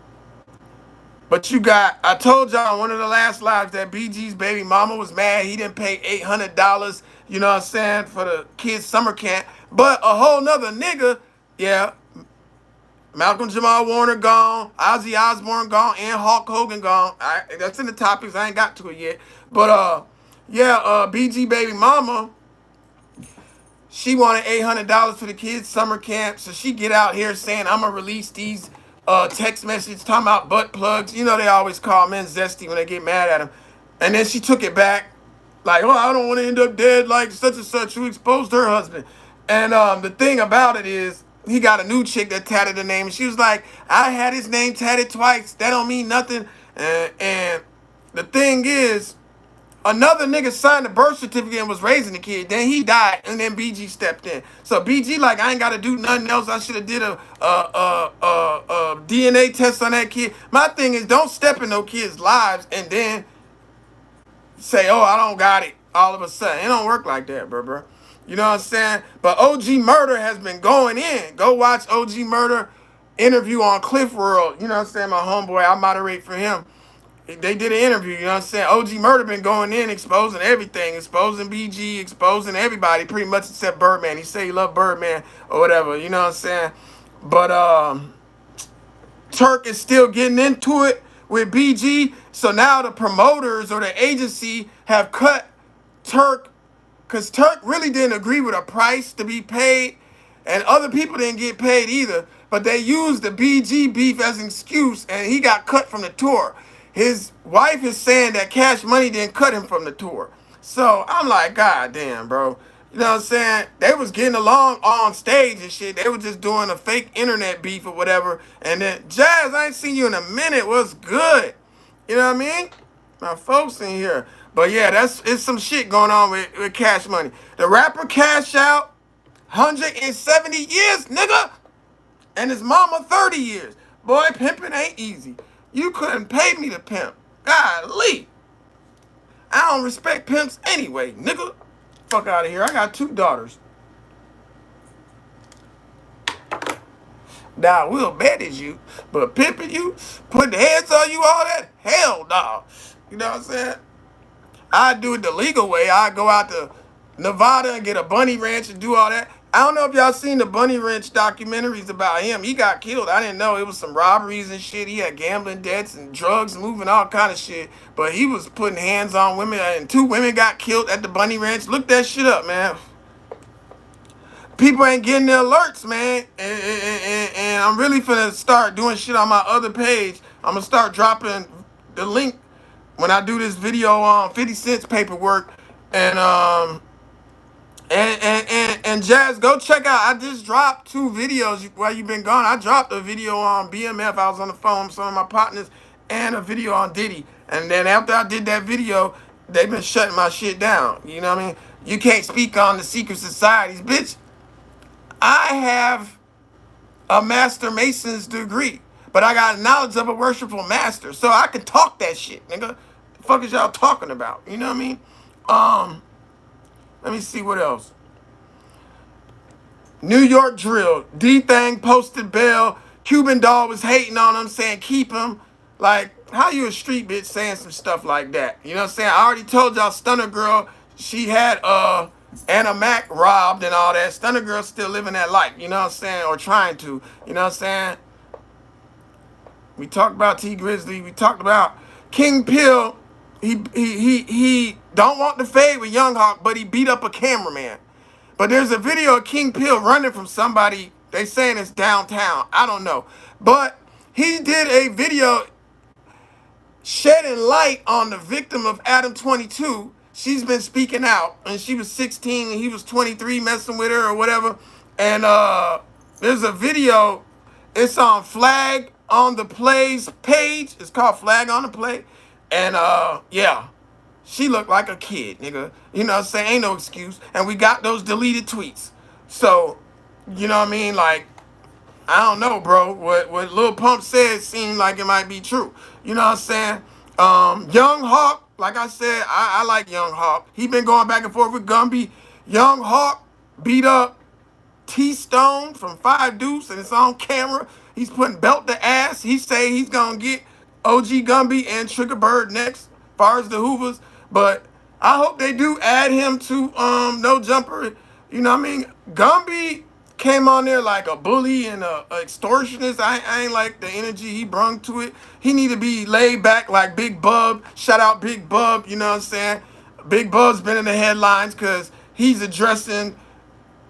Speaker 1: But you got, I told y'all on one of the last lives that BG's baby mama was mad. He didn't pay $800, you know what I'm saying, for the kids' summer camp. But a whole nother nigga, yeah, Malcolm Jamal Warner gone, Ozzy Osbourne gone, and Hulk Hogan gone. That's in the topics. I ain't got to it yet. But, yeah, BG baby mama, she wanted $800 for the kids' summer camp. So she get out here saying, I'm going to release these text messages talking about butt plugs. You know they always call men zesty when they get mad at them. And then she took it back. Like, oh, I don't want to end up dead like such and such who exposed her husband. And the thing about it is, he got a new chick that tatted the name. And she was like, I had his name tatted twice. That don't mean nothing. And the thing is, another nigga signed the birth certificate and was raising the kid. Then he died, and then BG stepped in. So BG like, I ain't got to do nothing else. I should have did a DNA test on that kid. My thing is, don't step in no kids' lives and then say, oh, I don't got it all of a sudden. It don't work like that, bro. You know what I'm saying? But OG Murder has been going in. Go watch OG Murder interview on Cliff World. You know what I'm saying? My homeboy, I moderate for him. They did an interview, you know what I'm saying? OG Murder been going in, exposing everything, exposing BG, exposing everybody, pretty much except Birdman. He said he loved Birdman or whatever, you know what I'm saying? But Turk is still getting into it with BG. So now the promoters or the agency have cut Turk because Turk really didn't agree with a price to be paid. And other people didn't get paid either, but they used the BG beef as an excuse, and he got cut from the tour. His wife is saying that Cash Money didn't cut him from the tour. So I'm like, God damn, bro. You know what I'm saying? They was getting along on stage and shit. They were just doing a fake internet beef or whatever. And then, Jazz, I ain't seen you in a minute. What's good? You know what I mean? My folks in here. But yeah, it's some shit going on with Cash Money. The rapper Cash Out, 170 years, nigga. And his mama 30 years. Boy, pimping ain't easy. You couldn't pay me to pimp. Golly. I don't respect pimps anyway, nigga. Fuck out of here. I got 2 daughters. Now, we'll manage you, but pimping you, putting hands on you, all that, hell no. You know what I'm saying? I do it the legal way. I go out to Nevada and get a bunny ranch and do all that. I don't know if y'all seen the bunny ranch documentaries about him. He got killed. I didn't know. It was some robberies and shit. He had gambling debts and drugs moving, all kind of shit. But he was putting hands on women, and 2 women got killed at the bunny ranch. Look that shit up, man. People ain't getting the alerts, man. And I'm really finna start doing shit on my other page. I'm gonna start dropping the link when I do this video on 50 cents paperwork. And Jazz, go check out. I just dropped 2 videos while you been gone. I dropped a video on BMF. I was on the phone with some of my partners, and a video on Diddy. And then after I did that video, they've been shutting my shit down. You know what I mean? You can't speak on the secret societies, bitch. I have a Master Mason's degree, but I got knowledge of a worshipful master, so I can talk that shit, nigga. The fuck is y'all talking about? You know what I mean? Let me see what else. New York drill. D-Thang posted bail. Cuban Doll was hating on him, saying keep him. Like, how you a street bitch saying some stuff like that? You know what I'm saying? I already told y'all Stunner Girl, she had Anna Mac robbed and all that. Stunner Girl still living that life, you know what I'm saying? Or trying to, you know what I'm saying? We talked about T Grizzly. We talked about King Pill. He don't want to fade with Young Hawk, but he beat up a cameraman. But there's a video of King Pill running from somebody. They saying it's downtown. I don't know. But he did a video shedding light on the victim of Adam 22. She's been speaking out, and she was 16 and he was 23 messing with her or whatever. And there's a video. It's on Flag on the Play's page. It's called Flag on the Play. And yeah, she looked like a kid, nigga. You know what I'm saying? Ain't no excuse. And we got those deleted tweets. So, you know what I mean? Like, I don't know, bro. What Lil Pump said seemed like it might be true. You know what I'm saying? Young Hawk, like I said, I like Young Hawk. He been going back and forth with Gumby. Young Hawk beat up T-Stone from 5 Deuce, and it's on camera. He's putting belt to ass. He say he's gonna get OG Gumby and Trigger Bird next, as far as the Hoovers. But I hope they do add him to No Jumper. You know what I mean? Gumby came on there like a bully and a extortionist. I ain't like the energy he brung to it. He need to be laid back like Big Bub. Shout out Big Bub, you know what I'm saying? Big Bub's been in the headlines because he's addressing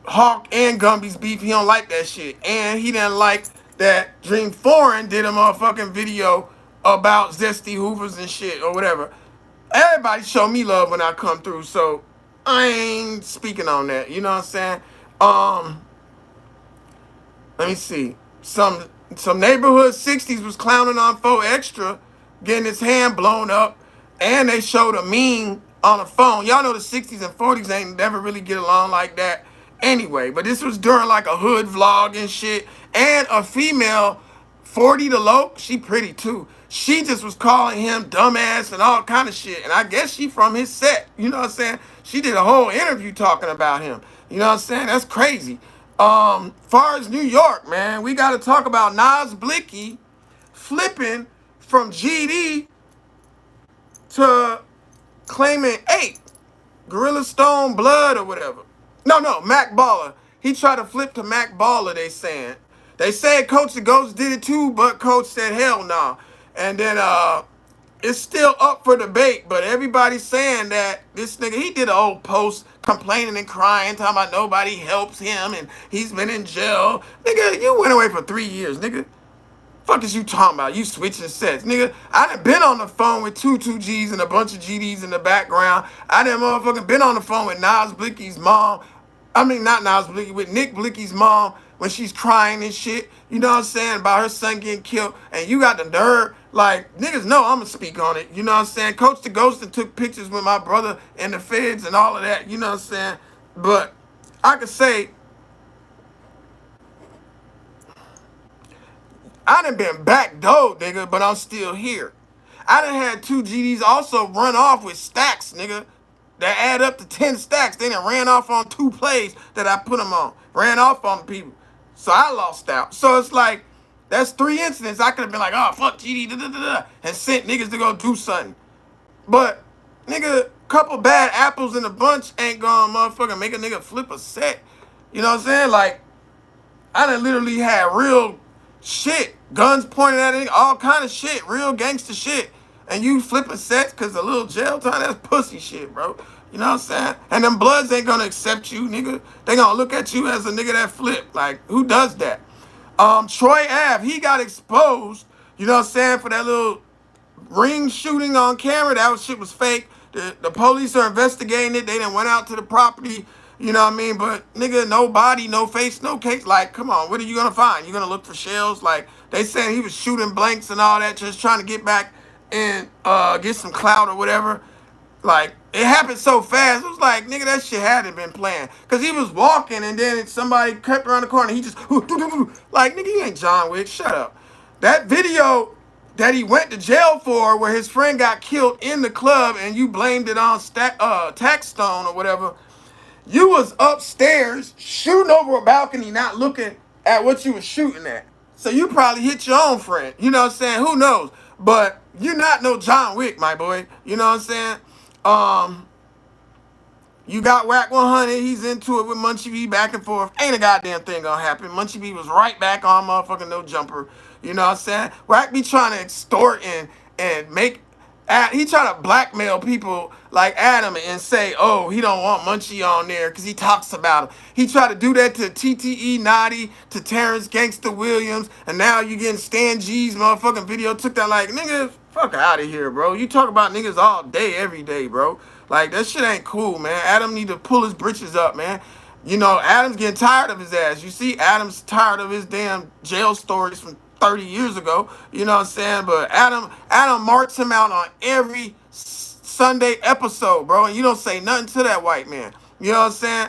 Speaker 1: Hawk and Gumby's beef. He don't like that shit. And he didn't like that Dream Foreign did a motherfucking video about Zesty Hoovers and shit or whatever. Everybody show me love when I come through, so I ain't speaking on that. You know what I'm saying? Let me see. Some neighborhood 60s was clowning on 4 Extra, getting his hand blown up, and they showed a meme on the phone. Y'all know the 60s and 40s ain't never really get along like that anyway, but this was during like a hood vlog and shit, and a female 40 to low, she pretty too. She just was calling him dumbass and all kind of shit, and I guess she from his set. You know what I'm saying? She did a whole interview talking about him. You know what I'm saying? That's crazy. Far as New York, man, we got to talk about Nas Blicky flipping from GD to claiming 8, Gorilla Stone Blood or whatever. No, Mac Baller. He tried to flip to Mac Baller, they saying. They said Coach the Ghost did it too, but Coach said hell no. And then it's still up for debate, but everybody's saying that this nigga, he did an old post complaining and crying, talking about nobody helps him and he's been in jail. Nigga, you went away for 3 years, nigga. Fuck is you talking about? You switching sets, nigga. I done been on the phone with two G's and a bunch of GDs in the background. I done motherfucking been on the phone with Nas Blicky's mom. I mean, not Nas Blicky, with Nick Blicky's mom when she's crying and shit. You know what I'm saying? About her son getting killed. And you got the nerve. Like, niggas know I'm going to speak on it. You know what I'm saying? Coach the Ghost and took pictures with my brother and the feds and all of that. You know what I'm saying? But I could say, I done been backdoored, nigga, but I'm still here. I done had two GDs also run off with stacks, nigga, that add up to 10 stacks. They done ran off on 2 plays that I put them on. Ran off on people. So I lost out. So it's like, that's 3 incidents. I could have been like, oh, fuck GD, and sent niggas to go do something. But, nigga, couple bad apples in a bunch ain't gonna motherfucking make a nigga flip a set. You know what I'm saying? Like, I done literally had real shit, guns pointed at it, all kind of shit, real gangster shit. And you flipping sets because a little jail time, that's pussy shit, bro. You know what I'm saying? And them Bloods ain't gonna accept you, nigga. They gonna look at you as a nigga that flip. Like, who does that? Troy Ave, he got exposed, you know what I'm saying, for that little ring shooting on camera. That shit was fake. The police are investigating it. They done went out to the property. You know what I mean? But nigga, no body, no face, no case. Like, come on, what are you gonna find? You gonna look for shells? Like, they said he was shooting blanks and all that, just trying to get back and get some clout or whatever. Like, it happened so fast. It was like, nigga, that shit hadn't been planned. Cause he was walking and then somebody crept around the corner. He just like, nigga, you ain't John Wick. Shut up. That video that he went to jail for, where his friend got killed in the club, and you blamed it on Taxstone or whatever. You was upstairs shooting over a balcony, not looking at what you was shooting at. So you probably hit your own friend. You know what I'm saying? Who knows? But you're not no John Wick, my boy. You know what I'm saying? You got Wack 100. He's into it with Munchie B back and forth. Ain't a goddamn thing gonna happen. Munchie B was right back on motherfucking no jumper. You know what I'm saying? Wack be trying to extort and make. He try to blackmail people like Adam and say, oh, he don't want Munchie on there because he talks about him. He tried to do that to TTE Naughty, to Terrence Gangsta Williams, and now you getting Stan G's motherfucking video. Took that like, nigga, fuck out of here, bro. You talk about niggas all day, every day, bro. Like, that shit ain't cool, man. Adam need to pull his britches up, man. You know, Adam's getting tired of his ass. You see, Adam's tired of his damn jail stories from 30 years ago. You know what I'm saying? But Adam marks him out on every Sunday episode, bro. And you don't say nothing to that white man. You know what I'm saying?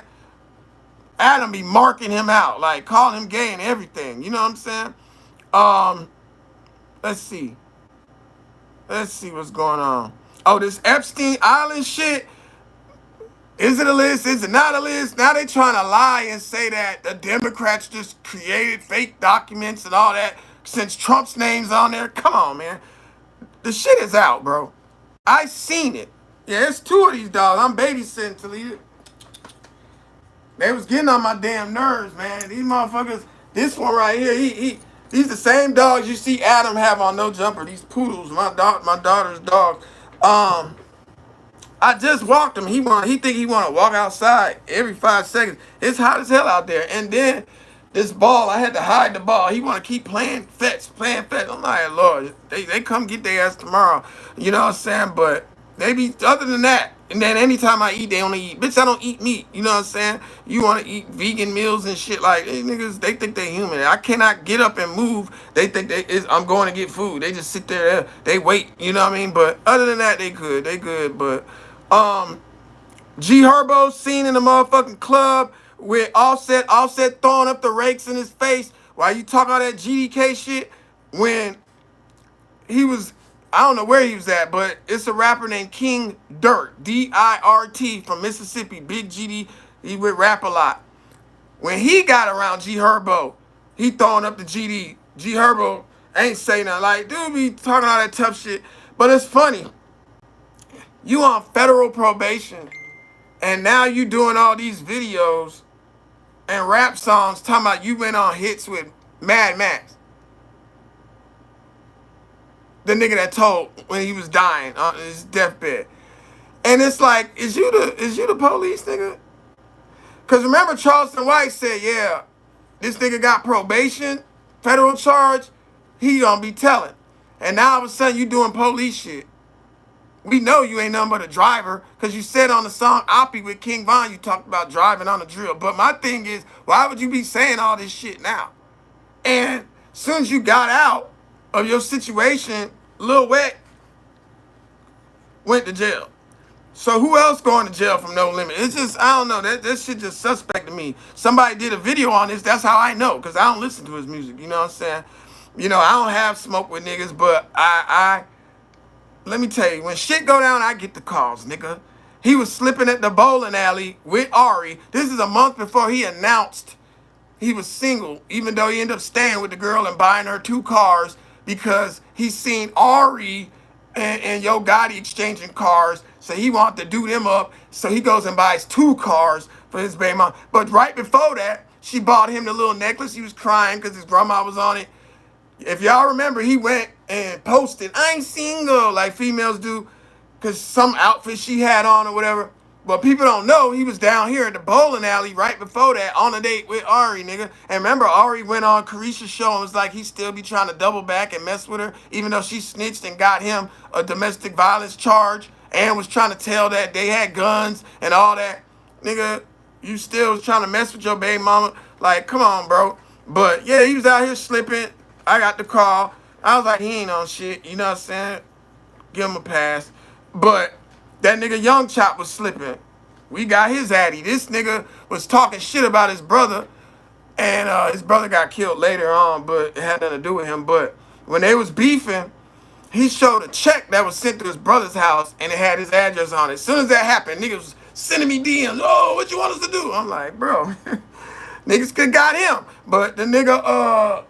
Speaker 1: Adam be marking him out, like calling him gay and everything. You know what I'm saying? Let's see. Let's see what's going on. Oh, this Epstein Island shit. Is it a list? Is it not a list? Now they trying to lie and say that the Democrats just created fake documents and all that since Trump's name's on there. Come on, man. The shit is out, bro. I seen it. Yeah, it's 2 of these dogs. I'm babysitting Toledo. They was getting on my damn nerves, man. These motherfuckers. This one right here, he's the same dogs you see Adam have on No Jumper. These poodles, my daughter's dogs. I just walked him. He think he want to walk outside every 5 seconds. It's hot as hell out there. And then this ball, I had to hide the ball. He want to keep playing fetch. I'm like, Lord, they come get their ass tomorrow. You know what I'm saying? But they be, other than that, and then anytime I eat, they only eat. Bitch, I don't eat meat. You know what I'm saying? You want to eat vegan meals and shit. Like, these niggas, they think they human. I cannot get up and move. They think I'm going to get food. They just sit there. They wait. You know what I mean? But other than that, they good. They good. But G Herbo seen in the motherfucking club with Offset throwing up the rakes in his face while you talk all that GDK shit when he was, I don't know where he was at, but it's a rapper named King Dirt, D-I-R-T, from Mississippi, big GD, he would rap a lot. When he got around G Herbo, he throwing up the GD. G Herbo ain't say nothing. Like, dude be talking all that tough shit. But it's funny. You on federal probation, and now you doing all these videos and rap songs talking about you went on hits with Mad Max. The nigga that told when he was dying on his deathbed. And it's like, is you the police, nigga? Because remember Charleston White said, yeah, this nigga got probation, federal charge, he gonna be telling. And now all of a sudden you doing police shit. We know you ain't nothing but a driver, because you said on the song Oppie with King Von, you talked about driving on a drill. But my thing is, why would you be saying all this shit now? And as soon as you got out of your situation, Lil Wack went to jail. So who else going to jail from No Limit? It's just, I don't know, that shit just suspect to me. Somebody did a video on this, that's how I know, because I don't listen to his music, you know what I'm saying? You know, I don't have smoke with niggas, but let me tell you, when shit go down, I get the calls, nigga. He was slipping at the bowling alley with Ari. This is a month before he announced he was single, even though he ended up staying with the girl and buying her 2 cars because he seen Ari and Yo Gotti exchanging cars. So he wanted to do them up. So he goes and buys 2 cars for his baby mom. But right before that, she bought him the little necklace. He was crying because his grandma was on it. If y'all remember, he went and posted, "I ain't single," like females do, because some outfit she had on or whatever. But people don't know he was down here at the bowling alley right before that on a date with Ari, nigga. And remember, Ari went on Carisha's show and was like he still be trying to double back and mess with her, even though she snitched and got him a domestic violence charge and was trying to tell that they had guns and all that. Nigga, you still was trying to mess with your baby mama. Like, come on, bro. But yeah, he was out here slipping. I got the call. I was like, he ain't on shit. You know what I'm saying? Give him a pass. But that nigga Young Chop was slipping. We got his addy. This nigga was talking shit about his brother. And his brother got killed later on, but it had nothing to do with him. But when they was beefing, he showed a check that was sent to his brother's house, and it had his address on it. As soon as that happened, niggas was sending me DMs. Oh, what you want us to do? I'm like, bro, niggas could got him. But the nigga,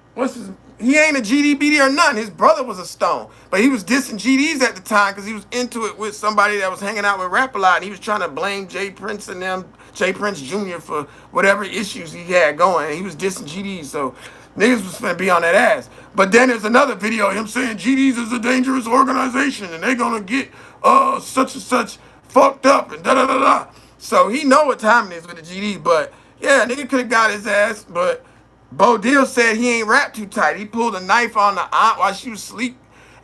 Speaker 1: he ain't a GD, or nothing. His brother was a stone. But he was dissing GDs at the time because he was into it with somebody that was hanging out with Rap a lot. And he was trying to blame Jay Prince and them, Jay Prince Jr. for whatever issues he had going. And he was dissing GDs. So niggas was finna be on that ass. But then there's another video of him saying GDs is a dangerous organization and they're gonna get such and such fucked up and da da da da. So he know what time it is with the GDs. But yeah, nigga could have got his ass, but Bo Deal said he ain't wrapped too tight. He pulled a knife on the aunt while she was asleep.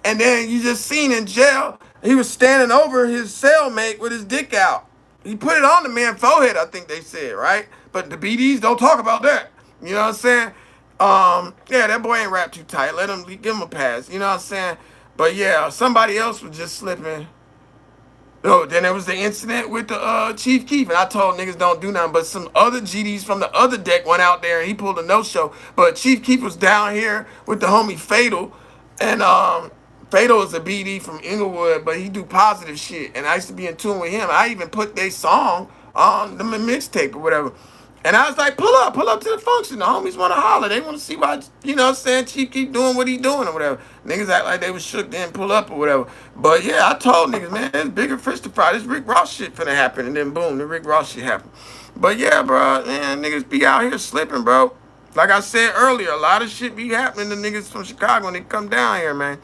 Speaker 1: And then you just seen in jail, he was standing over his cellmate with his dick out. He put it on the man's forehead, I think they said, right? But the BDs don't talk about that. You know what I'm saying? Yeah, that boy ain't wrapped too tight. Give him a pass. You know what I'm saying? But yeah, somebody else was just slipping. Oh, then there was the incident with the Chief Keef, and I told niggas don't do nothing. But some other GDs from the other deck went out there, and he pulled a no-show. But Chief Keef was down here with the homie Fatal, and Fatal is a BD from Inglewood, but he do positive shit, and I used to be in tune with him. I even put their song on the mixtape or whatever. And I was like, pull up to the function. The homies want to holler. They want to see why, you know what I'm saying, Chief keep doing what he doing or whatever. Niggas act like they was shook, didn't pull up or whatever. But yeah, I told niggas, man, there's bigger fish to fry. This Rick Ross shit finna happen. And then boom, the Rick Ross shit happened. But yeah, bro, man, niggas be out here slipping, bro. Like I said earlier, a lot of shit be happening to niggas from Chicago when they come down here, man.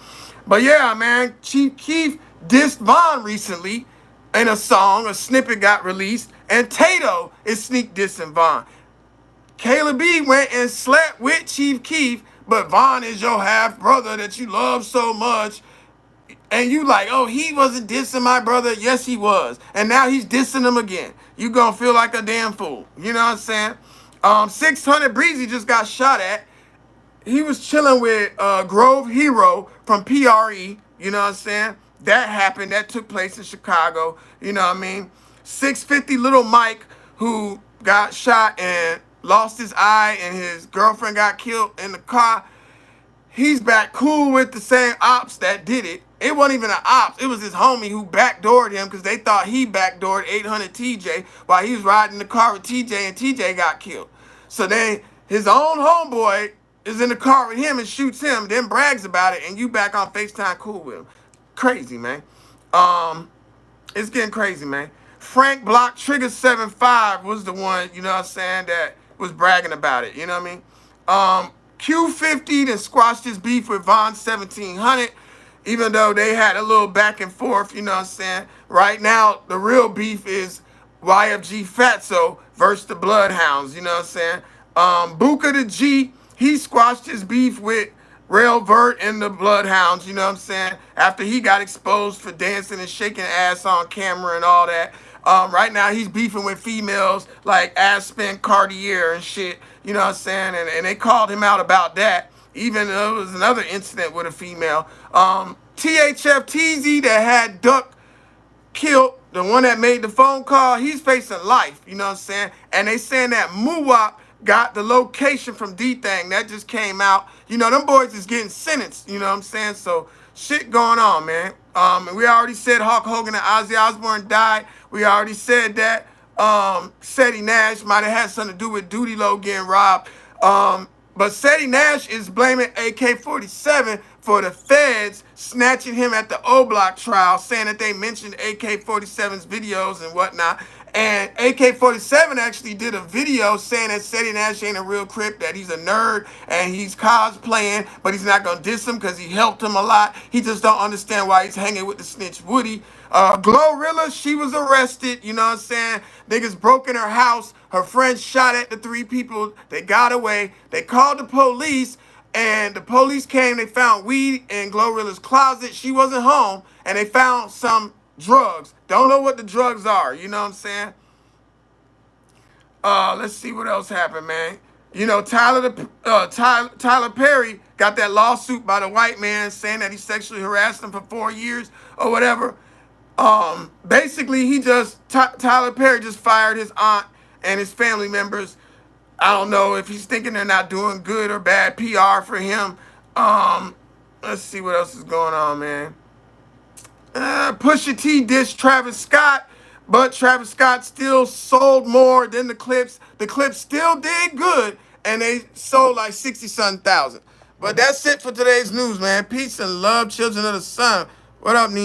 Speaker 1: But yeah, man, Chief Keef dissed Von recently in a song. A snippet got released. And Tato is sneak dissing Von. Kayla B went and slept with Chief Keef, but Von is your half brother that you love so much. And you like, oh, he wasn't dissing my brother. Yes, he was. And now he's dissing him again. You gonna feel like a damn fool. You know what I'm saying? 600 Breezy just got shot at. He was chilling with Grove Hero from PRE. You know what I'm saying? That happened. That took place in Chicago. You know what I mean? 650 Little Mike, who got shot and lost his eye and his girlfriend got killed in the car. He's back cool with the same ops that did it. It wasn't even an ops. It was his homie who backdoored him because they thought he backdoored 800 TJ while he was riding the car with TJ and TJ got killed. So then his own homeboy is in the car with him and shoots him, then brags about it, and you back on FaceTime cool with him. Crazy, man. It's getting crazy, man. Frank Block Trigger 75 was the one, you know what I'm saying, that was bragging about it, you know what I mean? Q50 then squashed his beef with Von 1700. even though they had a little back and forth, you know what I'm saying? Right now, the real beef is YFG Fatso versus the Bloodhounds, you know what I'm saying? Booker the G, he squashed his beef with Rail Vert and the Bloodhounds, you know what I'm saying? After he got exposed for dancing and shaking ass on camera and all that. Right now he's beefing with females like Aspen, Cartier and shit, you know what I'm saying? And they called him out about that. Even there was another incident with a female. THF TZ that had Duck killed, the one that made the phone call, he's facing life, you know what I'm saying? And they saying that Muwap got the location from D-Thang. That just came out. You know, them boys is getting sentenced, you know what I'm saying? So shit going on, man. And we already said Hulk Hogan and Ozzy Osbourne died. We already said that. Seti Nash might have had something to do with Duty Low getting robbed. But Seti Nash is blaming AK-47 for the feds snatching him at the O-Block trial, saying that they mentioned AK-47's videos and whatnot. And AK-47 actually did a video saying that Seti Nash ain't a real Crip, that he's a nerd and he's cosplaying, but he's not going to diss him because he helped him a lot. He just don't understand why he's hanging with the snitch Woody. Glorilla, she was arrested, you know what I'm saying? Niggas broke in her house. Her friends shot at the 3 people. They got away. They called the police, and the police came. They found weed in Glorilla's closet. She wasn't home, and they found some drugs. Don't know what the drugs are, you know what I'm saying? Let's see what else happened, man. You know, Tyler Perry got that lawsuit by the white man saying that he sexually harassed him for 4 years or whatever. Basically, Tyler Perry just fired his aunt and his family members. I don't know if he's thinking they're not doing good or bad PR for him. Let's see what else is going on, man. Pusha T dissed Travis Scott, but Travis Scott still sold more than the clips. The clips still did good, and they sold like 60-something thousand. But that's it for today's news, man. Peace and love, children of the sun. What up, Nene?